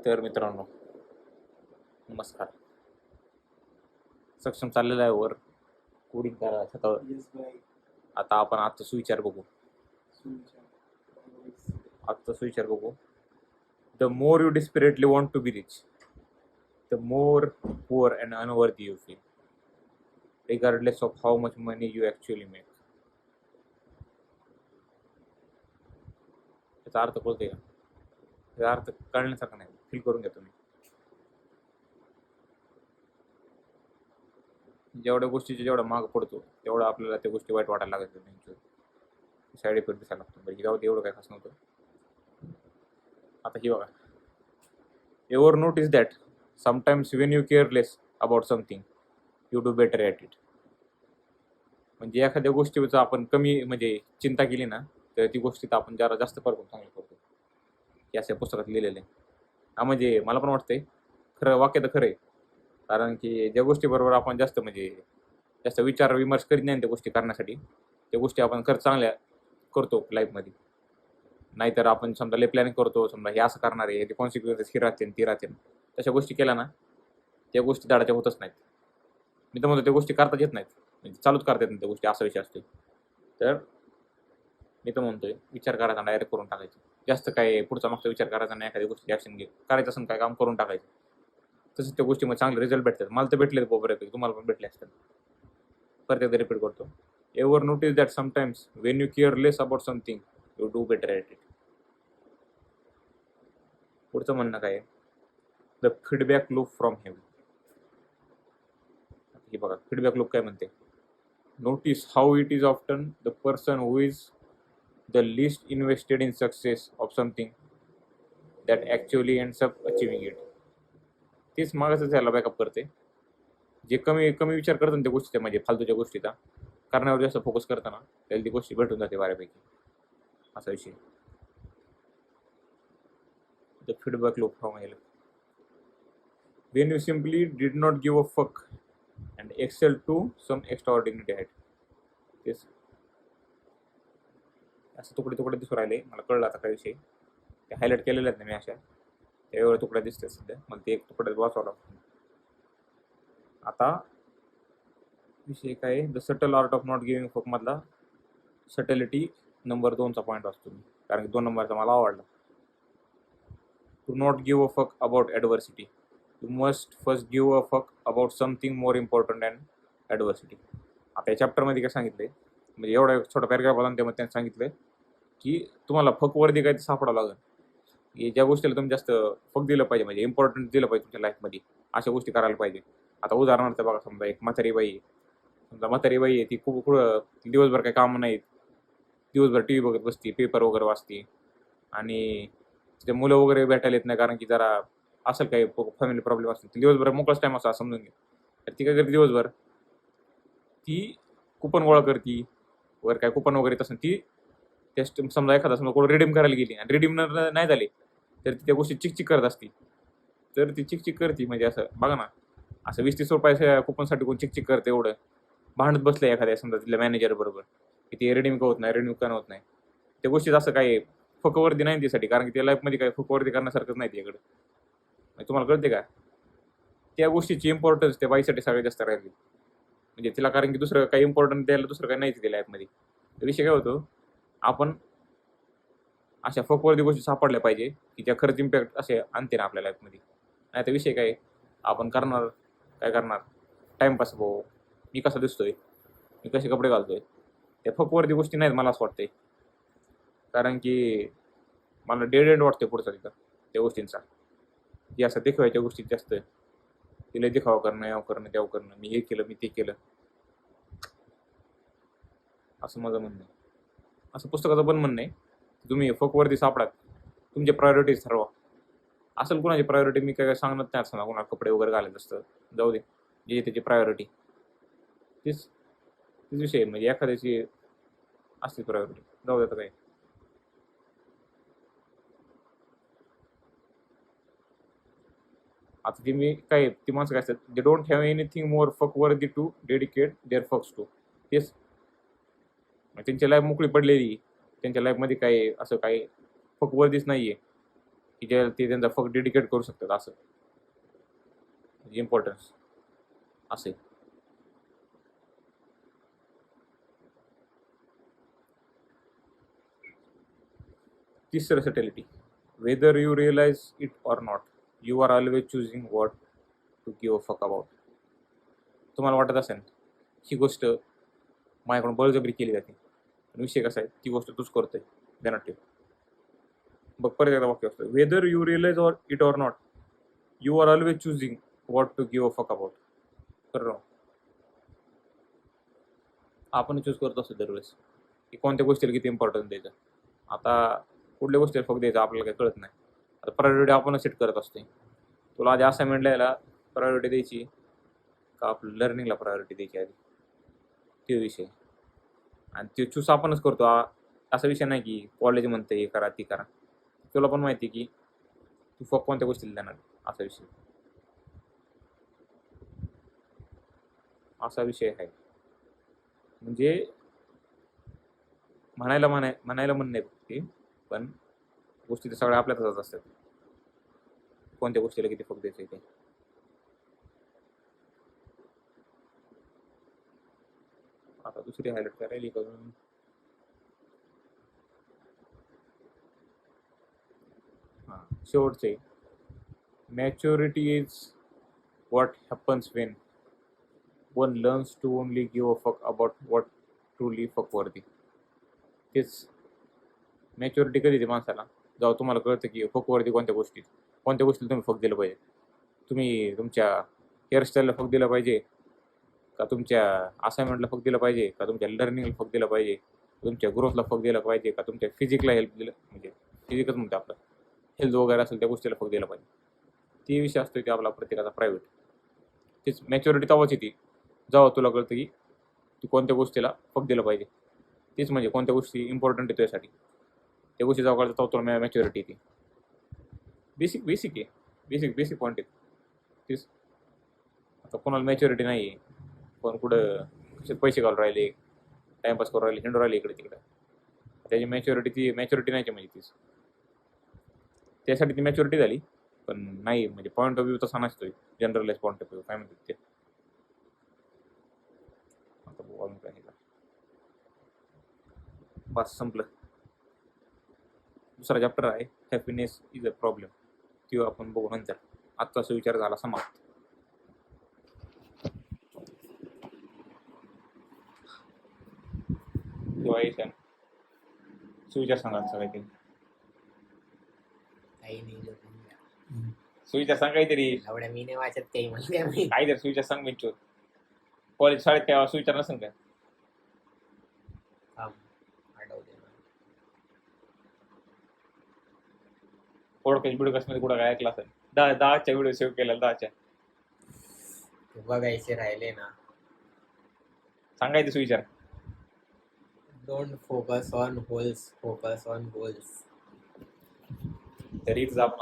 तर मित्रांनो, नमस्कार. सक्षम चाललेला आहे वर कोडिंग करा छतावर. Yes bye. आता आपण आजचा सुविचार बघू. सुविचार. आजचा सुविचार बघू. The more you desperately want to be rich, the more poor and unworthy you feel, regardless of how much money you actually make. याचा अर्थ कळतोय का? याचा अर्थ कळण्यासारखा नाही, फील करून घ्या तुम्ही. जेवढ्या गोष्टीचे जेवढा माग पडतो तेवढं आपल्याला त्या गोष्टी वाईट वाटायला लागत त्यांच्या साईड इफेक्ट दिसायला लागतो. म्हणजे जाऊ दे, एवढं काय खास नव्हतं. आता ही बघा, ever notice that sometimes Wien you careless about something you do better at it. म्हणजे एखाद्या गोष्टीचं आपण कमी म्हणजे चिंता केली ना, तर ती गोष्टीत आपण जरा जास्त करून चांगलं करतो. हे अशा पुस्तकात लिहिलेलं आहे. हा म्हणजे मला पण वाटतंय खरं वाक्य तर खरं आहे. कारण की ज्या गोष्टीबरोबर आपण जास्त विचार विमर्श करीत नाही त्या गोष्टी करण्यासाठी, त्या गोष्टी आपण चांगल्या करतो लाईफमध्ये. नाहीतर आपण समजा लय प्लॅनिंग करतो, समजा हे असं करणार आहे, ते कॉन्सिक्वेन्सेस ही राहतील ती राहतील, तशा गोष्टी केल्या ना त्या गोष्टी धाडाच्या होतच नाहीत. मी तर म्हणतो त्या गोष्टी करताच येत नाहीत, म्हणजे चालूच करता येत नाही त्या गोष्टी, असा विषय असतो. तर मी तर म्हणतोय विचार करायचा, डायरेक्ट करून टाकायचं. जास्त काय पुढचा मागचा विचार करायचा नाही. एखाद्या गोष्टी ॲक्शन करायचं असेल काय काम करून टाकायचं. तसंच त्या गोष्टीमध्ये चांगले रिझल्ट भेटतात. मला तर भेटले बऱ्यापैकी, तुम्हाला पण भेटले असतात. परत एकदा रिपीट करतो. Ever notice that sometimes Wien you care less about something you do better at it. पुढचं म्हणणं काय आहे? The feedback loop from heaven. हे बघा, फीडबॅक लूप काय म्हणते? Notice how it is often the person who is the list invested in success of something that actually ends up achieving it. तेच मागासच याला बॅकअप करते. जे कमी कमी विचार करतात त्या गोष्टीचा, म्हणजे फालतूच्या गोष्टीचा करण्यावर जास्त फोकस करताना त्याला ती गोष्टी भेटून जाते बऱ्यापैकी, असा विषय. The feedback loop from heaven. When you simply did not give a fuck and excel to some extraordinary height. तेच असं तुकडे तुकडे दिसून राहिले. मला कळलं आता काय विषय. ते हायलाईट केलेले आहेत ना मी अशा, त्यावेळेला तुकड्या दिसतात सध्या. मला ते एक तुकड्यात वाचवावं लागतं. आता विषय काय? The subtle art of not giving फक मधला सटलिटी नंबर 2चा पॉईंट असतो, कारण की 2 नंबरचा मला आवडला. To not give a fuck about adversity. You must first give a fuck about something more important than adversity. आता या चॅप्टरमध्ये काय सांगितलं, म्हणजे एवढा एक छोटा पॅराग्राफ आला त्यामध्ये त्यांनी सांगितलं की तुम्हाला फकवरती काय सापडावं लागेल. की ज्या गोष्टीला तुम्ही जास्त फक दिलं पाहिजे, म्हणजे इम्पॉर्टन्स दिलं पाहिजे तुमच्या लाईफमध्ये, अशा गोष्टी करायला पाहिजे. आता उदाहरणार्थ बघा, समजा एक म्हातारी बाई आहे. समजा म्हातारी बाई आहे, ती खूप दिवसभर काही कामं नाहीत, दिवसभर टी व्ही बघत बसते, पेपर वगैरे वाचते, आणि तिथे मुलं वगैरे भेटायला येत नाही कारण की जरा असेल काही फॅमिली प्रॉब्लेम असतील. ती दिवसभर मोकळाच टाईम असा समजून घ्या. तर ती काय करते, दिवसभर ती कुपन गोळा करते वगैरे, काय कुपन वगैरे तसं ती टेस्ट. समजा एखादा समजा कोण रिडीम करायला गेली आणि रिडीम नाही झाली तर ती त्या गोष्टी चिकचिक करत असते. तर ती चिकचिक करते, म्हणजे असं बघा ना, असं 20-30 रुपयाच्या कुपनसाठी कोण चिकचिक करते, एवढं भांडत बसलं एखाद्या समजा तिथल्या मॅनेजर बरोबर की ते रिडीम का होत नाही, रिडीम का होत नाही. त्या गोष्टीत असं काय फकवर्दी नाही त्यासाठी, कारण की त्या लाईफमध्ये काय फकवर्दी करण्यासारखंच नाही त्याकडं. तुम्हाला कळते का? त्या गोष्टीची इम्पॉर्टन्स त्या बाईसाठी सगळ्यात जास्त राहिली. म्हणजे तिला कारण की दुसरं काही इम्पॉर्टंट द्यायला दुसरं काही नाहीच त्या लाईफमध्ये. विषय काय होतो, आपण अशा फकवर्दी गोष्टी सापडल्या पाहिजे की त्या खरंच इम्पॅक्ट असे आणते ना आपल्या लाईफमध्ये. नाही तर विषय काय, आपण करणार काय करणार, टाईमपास. भाऊ मी कसा दिसतोय, मी कसे कपडे घालतोय, त्या फकवर्दी गोष्टी नाहीत मला असं वाटतंय. कारण की मला डेड एंड वाटतोय पुढचा तिथं त्या गोष्टींचा, की असं देखावायच्या गोष्टीत जास्त तिला दिखावा करणं, याव करणं, त्याव करणं, मी हे केलं, मी ते केलं, असं माझं म्हणणं आहे. असं पुस्तकाचं पण म्हणणं आहे. तुम्ही फकवर्दी सापडात, तुमचे प्रायोरिटीज ठरवा. असेल कोणाची प्रायोरिटी मी काय सांगणार नाही, असं ना कोणाला कपडे वगैरे घालायचं असतं, जाऊ दे, जे त्याची प्रायोरिटी तीच तीच विषय आहे. म्हणजे एखाद्याची असते प्रायोरिटी, जाऊ देतं काय. आता ती मी काय, ती माणसं काय असतात, दे डोंट हॅव एनिथिंग मोर फक वर्दी टू डेडिकेट देअर फक्स टू. तेच त्यांची लाईफ मोकळी पडलेली, त्यांच्या लाईफमध्ये काही असं काही फक वर्दीच नाही आहे. की जे ते त्यांचा फक्त डेडिकेट करू शकतात असं इम्पॉर्टन्स असे. तिसरं subtlety, whether you realise it or not you are always choosing what to give a fuck about. तुम्हाला वाटत असेल ही गोष्ट माझ्याकडून बळजबरी केली जाते, पण विषय कसा आहे, ती गोष्ट तूच करतोय, ध्यानात ठेव. बघ परत एकदा वाक्य असतं, whether you realise it or not you are always choosing what to give a fuck about. बरोबर, आपण चूज करत असतो दरवेळेस की कोणत्या गोष्टीला किती इम्पॉर्टन्स द्यायचं. आता कुठल्या गोष्टीला फक्त द्यायचं आपल्याला काही कळत नाही. आता प्रायोरिटी आपणच सेट करत असते. तुला आधी असाइनमेंटला यायला प्रायोरिटी द्यायची का आपलं लर्निंगला प्रायोरिटी द्यायची आधी, ते विषय. आणि ते चूज आपणच करतो. असा विषय नाही की कॉलेज म्हणतं हे करा ती करा. तुला पण माहिती की तू फक्त कोणत्या गोष्टीला देणार, असा विषय. असा विषय आहे. म्हणजे म्हणायला म्हणणे ते, पण गोष्टी तर सगळ्या आपल्याच हातात असतात, कोणत्या गोष्टीला किती फक्त द्यायचं ते. आता दुसरी हायलाइट करायला करून हां शेवटचे, maturity is what happens when one learns to only give a fuck about what truly फक वर्दी. तेच मॅच्युरिटी कधी येते माणसाला, जेव्हा तुम्हाला कळतं की फक वर्दी कोणत्या गोष्टीला तुम्ही फक दिलं पाहिजे. तुम्ही तुमच्या हेअरस्टाईलला फक दिलं पाहिजे का तुमच्या असाइनमेंटला फक दिलं पाहिजे का तुमच्या लर्निंगला फक दिलं पाहिजे, तुमच्या ग्रोथला फक दिलं पाहिजे का तुमच्या फिजिकला हेल्प दिलं, म्हणजे फिजिकच म्हणतो आपलं हेल्थ वगैरे असेल त्या गोष्टीला फक दिलं पाहिजे. ती विषय असतो की आपला प्रत्येकाचा प्रायव्हेट. तीच मॅच्युरिटी तेव्हाच येते जेव्हा तुला कळतं की तू कोणत्या गोष्टीला फक दिलं पाहिजे. तीच म्हणजे कोणत्या गोष्टी इम्पॉर्टंट आहे तुझ्यासाठी, त्या गोष्टी जेव्हा कळतं तेव्हा तुला मॅच्युरिटी येते. बेसिक आहे, बेसिक पॉईंट आहे तीच. आता कोणाला मॅच्युरिटी नाही आहे, पण कुठं कसे पैसे घालून राहिले, टाइमपास करून राहिले, हिंडून राहिले इकडे तिकडे, त्याची मॅच्युरिटी नाही म्हणजे तीच. त्यासाठी ती मॅच्युरिटी झाली, पण नाही म्हणजे पॉईंट ऑफ व्ह्यू तसा नसतोय, जनरलाइज पॉईंट ऑफ व्ह्यू काय म्हणतात ते. आता बघू अजून काय आहे का. बस संपलं. दुसरा चॅप्टर आहे हॅपीनेस इज अ प्रॉब्लेम, तो आपण बघू नंतर. आजचा सुविचार झाला समाप्त. किंवा सुविचार सांगायचं काहीतरी, काही नाही लोकांना. सुविचार सांग काहीतरी, एवढ्या मी नाही वाचत काही म्हणते आम्ही. काहीतरी सुविचार सांग मिळतो. कॉलेज शाळेत काय सुविचार नसेल काय? आठवते पॉडकास्ट मध्ये कुठं काय ऐकला असेल, 10च्या व्हिडिओ सेव्ह केलेला 10च्या. बघायचे राहिले ना. सांगायचं सुविचार, don't focus on holes, focus on goals. तरीच आपण